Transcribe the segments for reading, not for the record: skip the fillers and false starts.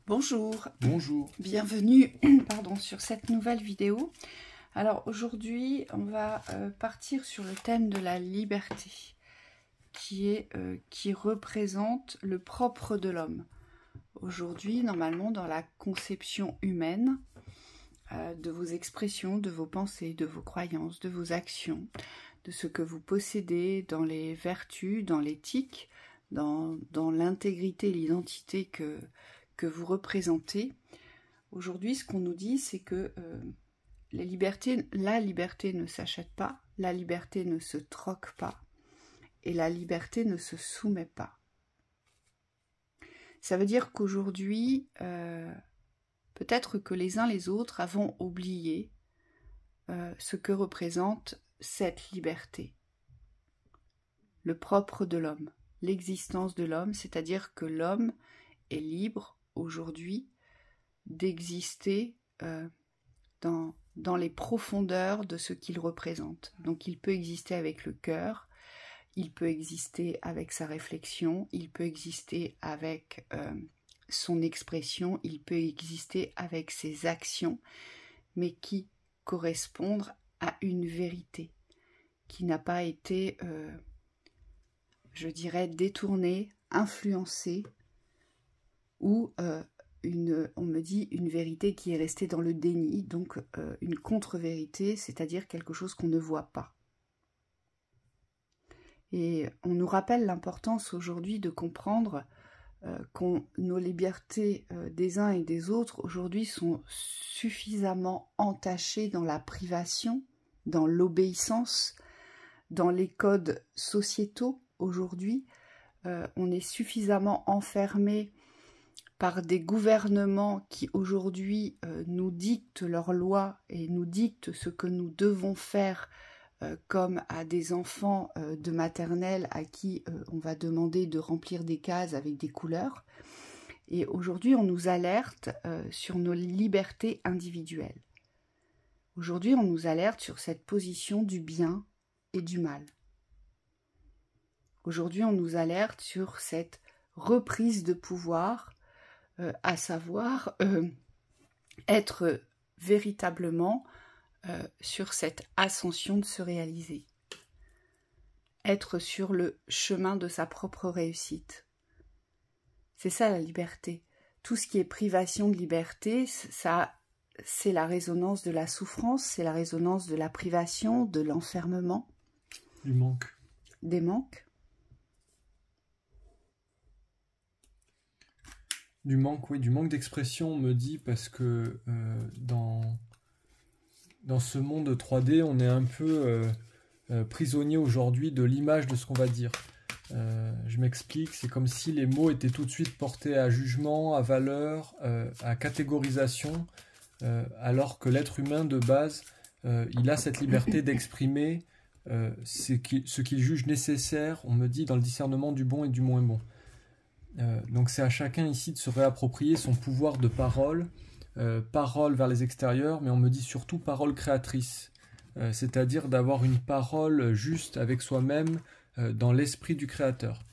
Bonjour, Bonjour. bienvenue sur cette nouvelle vidéo. Alors aujourd'hui on va partir sur le thème de la liberté qui représente le propre de l'homme. Aujourd'hui normalement dans la conception humaine de vos expressions, de vos pensées, de vos croyances, de vos actions, de ce que vous possédez dans les vertus, dans l'éthique, dans l'intégrité et l'identité que vous représentez. Aujourd'hui, ce qu'on nous dit, c'est que la liberté ne s'achète pas, la liberté ne se troque pas, et la liberté ne se soumet pas. Ça veut dire qu'aujourd'hui, peut-être que les uns les autres avons oublié ce que représente cette liberté. Le propre de l'homme, l'existence de l'homme, c'est-à-dire que l'homme est libre aujourd'hui d'exister dans les profondeurs de ce qu'il représente. Donc il peut exister avec le cœur, il peut exister avec sa réflexion, il peut exister avec son expression, il peut exister avec ses actions, mais qui correspondent à une vérité qui n'a pas été, je dirais, détournée, influencée, ou on me dit une vérité qui est restée dans le déni, donc une contre-vérité, c'est-à-dire quelque chose qu'on ne voit pas. Et on nous rappelle l'importance aujourd'hui de comprendre que nos libertés des uns et des autres aujourd'hui sont suffisamment entachées dans la privation, dans l'obéissance, dans les codes sociétaux aujourd'hui. On est suffisamment enfermé par des gouvernements qui aujourd'hui nous dictent leurs lois et nous dictent ce que nous devons faire, comme à des enfants de maternelle à qui on va demander de remplir des cases avec des couleurs. Et aujourd'hui on nous alerte sur nos libertés individuelles. Aujourd'hui on nous alerte sur cette position du bien et du mal. Aujourd'hui on nous alerte sur cette reprise de pouvoir, à savoir être véritablement sur cette ascension de se réaliser, être sur le chemin de sa propre réussite. C'est ça la liberté. Tout ce qui est privation de liberté, ça, c'est la résonance de la souffrance, c'est la résonance de la privation, de l'enfermement, Du manque. des manques. Du manque, oui, du manque d'expression, on me dit, parce que dans ce monde 3D, on est un peu prisonnier aujourd'hui de l'image de ce qu'on va dire. Je m'explique, c'est comme si les mots étaient tout de suite portés à jugement, à valeur, à catégorisation, alors que l'être humain de base, il a cette liberté d'exprimer ce qu'il juge nécessaire, on me dit, dans le discernement du bon et du moins bon. Donc c'est à chacun ici de se réapproprier son pouvoir de parole, parole vers les extérieurs, mais on me dit surtout parole créatrice, c'est-à-dire d'avoir une parole juste avec soi-même dans l'esprit du Créateur.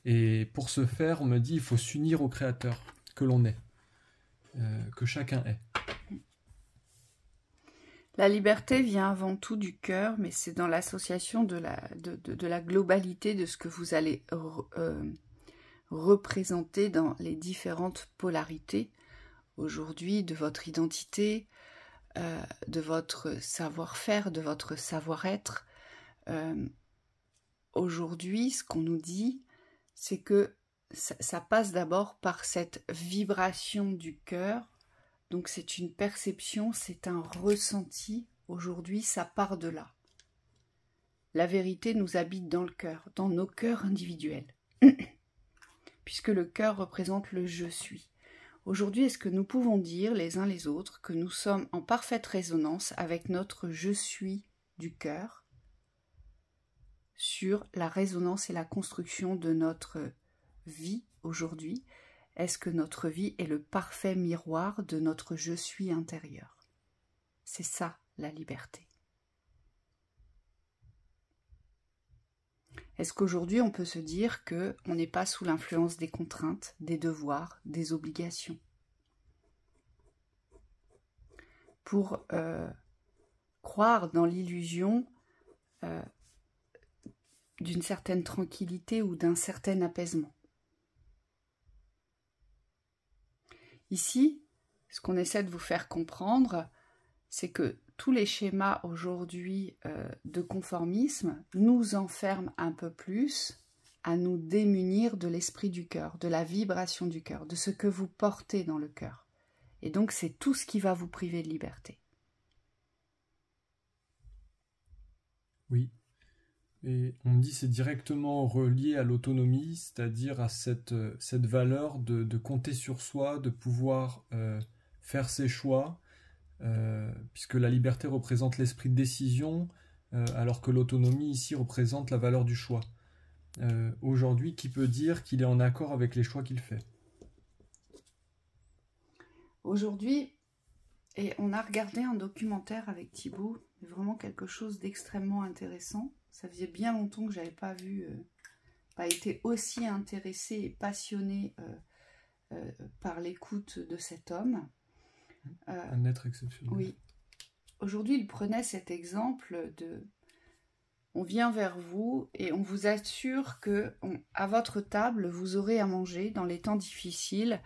Et pour ce faire, on me dit il faut s'unir au Créateur que l'on est, que chacun est. La liberté vient avant tout du cœur, mais c'est dans l'association de la globalité de ce que vous allez représenter dans les différentes polarités aujourd'hui de votre identité, de votre savoir-faire, de votre savoir-être. Aujourd'hui, ce qu'on nous dit, c'est que ça passe d'abord par cette vibration du cœur. Donc c'est une perception, c'est un ressenti. Aujourd'hui, ça part de là. La vérité nous habite dans le cœur, dans nos cœurs individuels. Puisque le cœur représente le « je suis ». Aujourd'hui, est-ce que nous pouvons dire les uns les autres que nous sommes en parfaite résonance avec notre « je suis » du cœur sur la résonance et la construction de notre vie aujourd'hui? Est-ce que notre vie est le parfait miroir de notre « je suis » intérieur? C'est ça, la liberté. Est-ce qu'aujourd'hui on peut se dire qu'on n'est pas sous l'influence des contraintes, des devoirs, des obligations? pour croire dans l'illusion d'une certaine tranquillité ou d'un certain apaisement. Ici, ce qu'on essaie de vous faire comprendre, c'est que tous les schémas aujourd'hui de conformisme nous enferment un peu plus à nous démunir de l'esprit du cœur, de la vibration du cœur, de ce que vous portez dans le cœur. Et donc c'est tout ce qui va vous priver de liberté. Oui. Et on me dit c'est directement relié à l'autonomie, c'est-à-dire à cette valeur de compter sur soi, de pouvoir faire ses choix, puisque la liberté représente l'esprit de décision, alors que l'autonomie ici représente la valeur du choix. Aujourd'hui, qui peut dire qu'il est en accord avec les choix qu'il fait? Aujourd'hui, et on a regardé un documentaire avec Thibaut, vraiment quelque chose d'extrêmement intéressant. Ça faisait bien longtemps que j'avais pas été aussi intéressée et passionnée par l'écoute de cet homme. Un être exceptionnel. Oui. Aujourd'hui, il prenait cet exemple de... On vient vers vous et on vous assure que à votre table, vous aurez à manger dans les temps difficiles.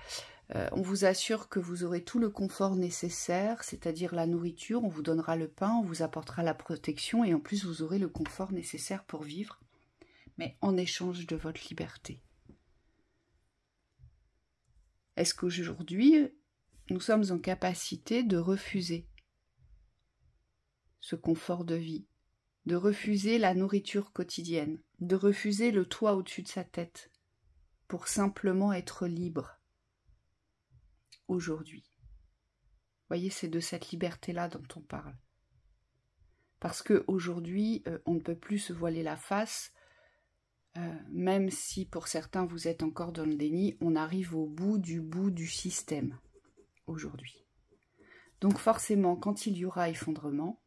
On vous assure que vous aurez tout le confort nécessaire, c'est-à-dire la nourriture, on vous donnera le pain, on vous apportera la protection et en plus vous aurez le confort nécessaire pour vivre, mais en échange de votre liberté. Est-ce qu'aujourd'hui, nous sommes en capacité de refuser ce confort de vie, de refuser la nourriture quotidienne, de refuser le toit au-dessus de sa tête, pour simplement être libre aujourd'hui? Vous voyez, c'est de cette liberté-là dont on parle. Parce qu'aujourd'hui, on ne peut plus se voiler la face, même si pour certains vous êtes encore dans le déni, on arrive au bout du système aujourd'hui. Donc forcément, quand il y aura effondrement,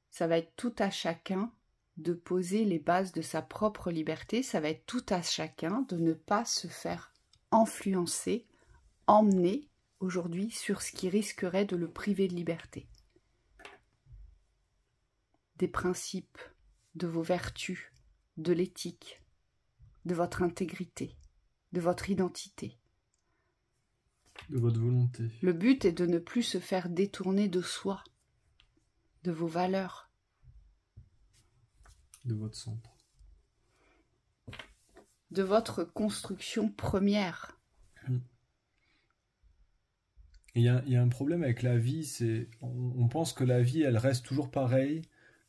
ça va être tout à chacun de poser les bases de sa propre liberté, ça va être tout à chacun de ne pas se faire influencer, emmener aujourd'hui sur ce qui risquerait de le priver de liberté. Des principes, de vos vertus, de l'éthique, de votre intégrité, de votre identité. De votre volonté. Le but est de ne plus se faire détourner de soi, de vos valeurs. De votre centre. De votre construction première. Il y a un problème avec la vie, c'est on pense que la vie, elle reste toujours pareille,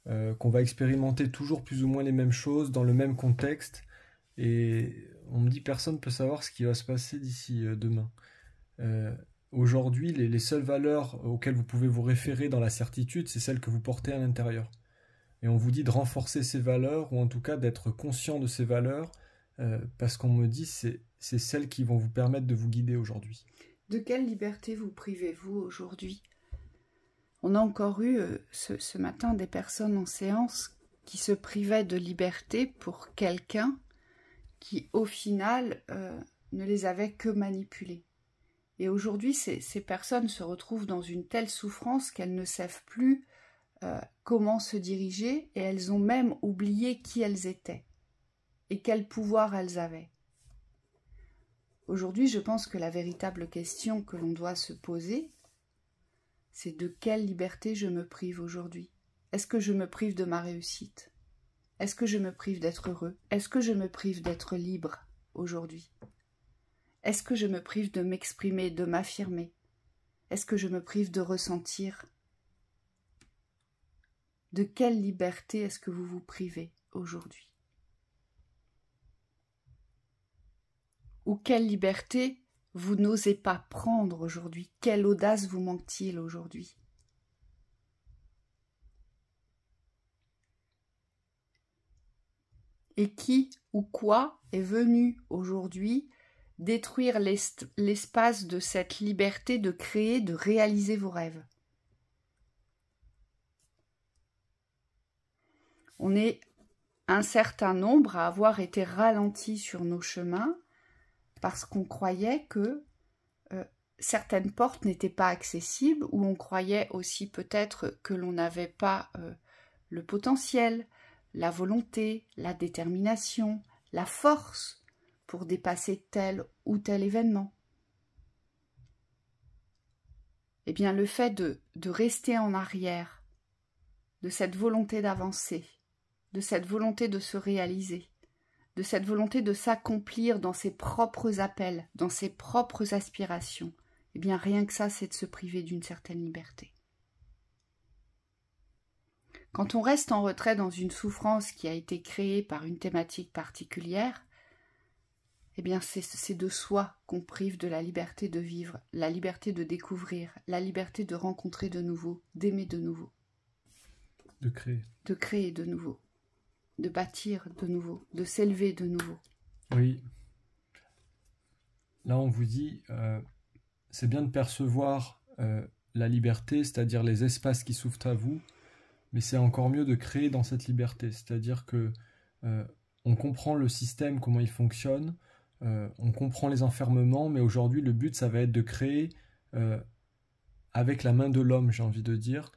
qu'on va expérimenter toujours plus ou moins les mêmes choses dans le même contexte, et on me dit personne ne peut savoir ce qui va se passer d'ici demain. Aujourd'hui, les seules valeurs auxquelles vous pouvez vous référer dans la certitude, c'est celles que vous portez à l'intérieur. Et on vous dit de renforcer ces valeurs, ou en tout cas d'être conscient de ces valeurs, parce qu'on me dit c'est celles qui vont vous permettre de vous guider aujourd'hui. De quelle liberté vous privez-vous aujourd'hui? On a encore eu ce matin des personnes en séance qui se privaient de liberté pour quelqu'un qui, au final, ne les avait que manipulés. Et aujourd'hui, ces personnes se retrouvent dans une telle souffrance qu'elles ne savent plus comment se diriger, et elles ont même oublié qui elles étaient et quel pouvoir elles avaient. Aujourd'hui, je pense que la véritable question que l'on doit se poser, c'est de quelle liberté je me prive aujourd'hui? Est-ce que je me prive de ma réussite? Est-ce que je me prive d'être heureux? Est-ce que je me prive d'être libre aujourd'hui? Est-ce que je me prive de m'exprimer, de m'affirmer? Est-ce que je me prive de ressentir? De quelle liberté est-ce que vous vous privez aujourd'hui? Ou quelle liberté vous n'osez pas prendre aujourd'hui? Quelle audace vous manque-t-il aujourd'hui? Et qui ou quoi est venu aujourd'hui détruire l'espace de cette liberté de créer, de réaliser vos rêves? On est un certain nombre à avoir été ralentis sur nos chemins parce qu'on croyait que certaines portes n'étaient pas accessibles, où on croyait aussi peut-être que l'on n'avait pas le potentiel, la volonté, la détermination, la force pour dépasser tel ou tel événement. Eh bien, le fait de rester en arrière, de cette volonté d'avancer, de cette volonté de se réaliser, de cette volonté de s'accomplir dans ses propres appels, dans ses propres aspirations, eh bien, rien que ça, c'est de se priver d'une certaine liberté. Quand on reste en retrait dans une souffrance qui a été créée par une thématique particulière, eh bien, c'est de soi qu'on prive de la liberté de vivre, la liberté de découvrir, la liberté de rencontrer de nouveau, d'aimer de nouveau. De créer. De créer de nouveau, de bâtir de nouveau, de s'élever de nouveau. Oui. Là, on vous dit, c'est bien de percevoir la liberté, c'est-à-dire les espaces qui s'ouvrent à vous, mais c'est encore mieux de créer dans cette liberté, c'est-à-dire que on comprend le système, comment il fonctionne, on comprend les enfermements, mais aujourd'hui, le but, ça va être de créer avec la main de l'homme, j'ai envie de dire,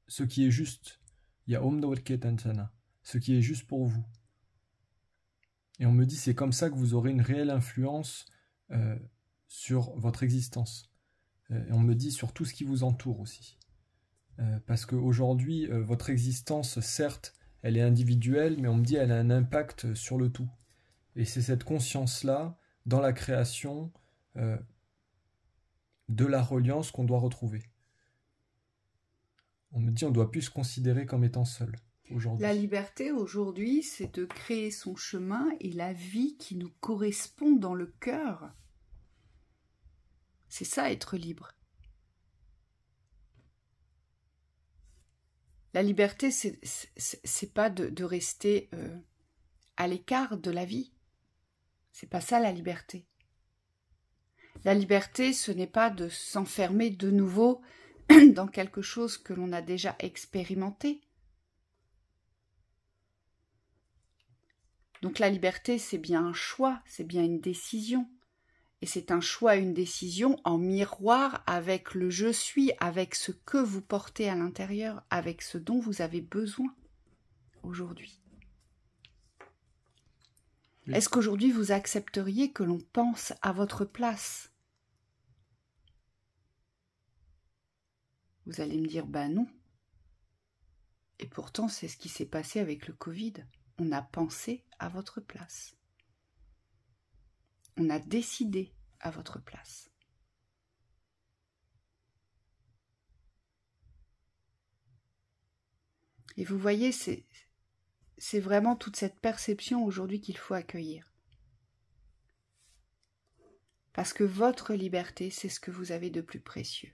ce qui est juste. Il y a ce qui est juste pour vous. Et on me dit, c'est comme ça que vous aurez une réelle influence sur votre existence. Et on me dit sur tout ce qui vous entoure aussi. Parce qu'aujourd'hui, votre existence, certes, elle est individuelle, mais on me dit elle a un impact sur le tout. Et c'est cette conscience-là, dans la création, de la reliance qu'on doit retrouver. On me dit on ne doit plus se considérer comme étant seul aujourd'hui. La liberté aujourd'hui, c'est de créer son chemin et la vie qui nous correspond dans le cœur. C'est ça, être libre. La liberté, c'est pas de rester à l'écart de la vie. C'est pas ça la liberté. La liberté, ce n'est pas de s'enfermer de nouveau dans quelque chose que l'on a déjà expérimenté. Donc la liberté, c'est bien un choix, c'est bien une décision. Et c'est un choix, une décision en miroir avec le je suis, avec ce que vous portez à l'intérieur, avec ce dont vous avez besoin aujourd'hui. Oui. Est-ce qu'aujourd'hui vous accepteriez que l'on pense à votre place? Vous allez me dire, ben non. Et pourtant, c'est ce qui s'est passé avec le Covid. On a pensé à votre place. On a décidé à votre place. Et vous voyez, c'est vraiment toute cette perception aujourd'hui qu'il faut accueillir. Parce que votre liberté, c'est ce que vous avez de plus précieux.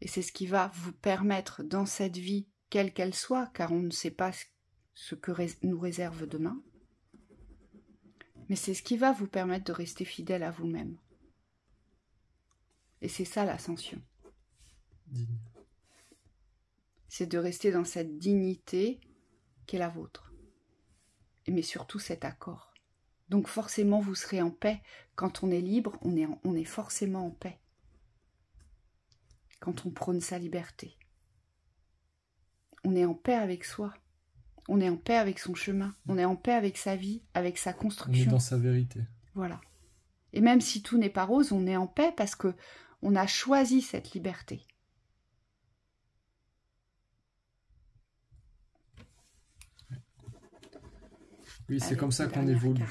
Et c'est ce qui va vous permettre dans cette vie, quelle qu'elle soit, car on ne sait pas ce que nous réserve demain, mais c'est ce qui va vous permettre de rester fidèle à vous-même. Et c'est ça l'ascension. C'est de rester dans cette dignité qui est la vôtre. Mais surtout cet accord. Donc forcément vous serez en paix. Quand on est libre, on est forcément en paix. Quand on prône sa liberté. On est en paix avec soi. On est en paix avec son chemin. On est en paix avec sa vie, avec sa construction. On est dans sa vérité. Voilà. Et même si tout n'est pas rose, on est en paix parce que on a choisi cette liberté. Oui, c'est comme ça qu'on évolue. Ouais.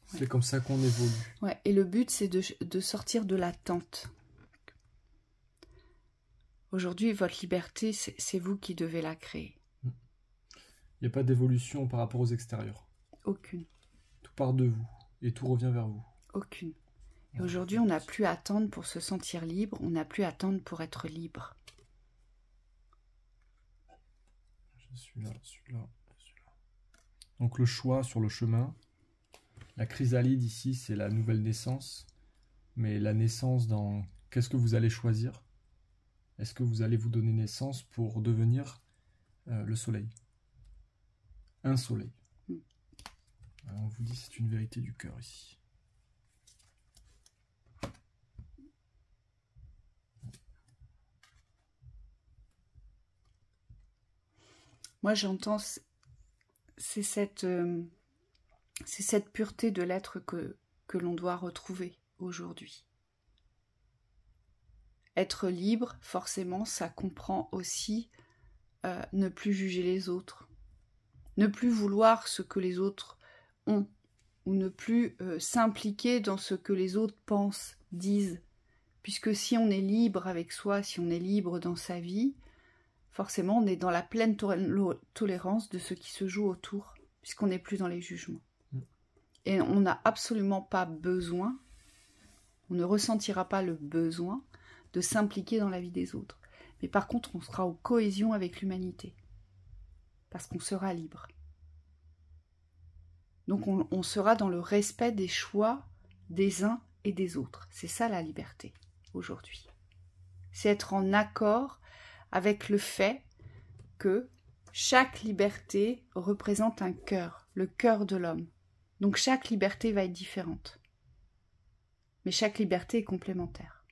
C'est comme ça qu'on évolue. Ouais. Et le but, c'est de sortir de l'attente. Aujourd'hui, votre liberté, c'est vous qui devez la créer. Il n'y a pas d'évolution par rapport aux extérieurs. Aucune. Tout part de vous et tout revient vers vous. Aucune. Et aujourd'hui, on n'a plus à attendre pour se sentir libre, on n'a plus à attendre pour être libre. Je suis là, celui-là. Donc le choix sur le chemin. La chrysalide ici, c'est la nouvelle naissance. Mais la naissance dans... Qu'est-ce que vous allez choisir? Est-ce que vous allez vous donner naissance pour devenir le soleil? Un soleil. On vous dit, c'est une vérité du cœur ici. Moi, j'entends, c'est cette pureté de l'être que l'on doit retrouver aujourd'hui. Être libre, forcément, ça comprend aussi ne plus juger les autres, ne plus vouloir ce que les autres ont, ou ne plus s'impliquer dans ce que les autres pensent, disent, puisque si on est libre avec soi, si on est libre dans sa vie, forcément on est dans la pleine tolérance de ce qui se joue autour, puisqu'on n'est plus dans les jugements. Et on n'a absolument pas besoin, on ne ressentira pas le besoin de s'impliquer dans la vie des autres. Mais par contre, on sera en cohésion avec l'humanité, parce qu'on sera libre. Donc on sera dans le respect des choix des uns et des autres. C'est ça la liberté, aujourd'hui. C'est être en accord avec le fait que chaque liberté représente un cœur, le cœur de l'homme. Donc chaque liberté va être différente. Mais chaque liberté est complémentaire.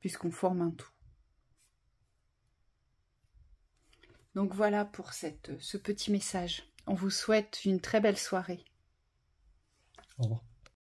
Puisqu'on forme un tout. Donc voilà pour ce petit message. On vous souhaite une très belle soirée. Au revoir.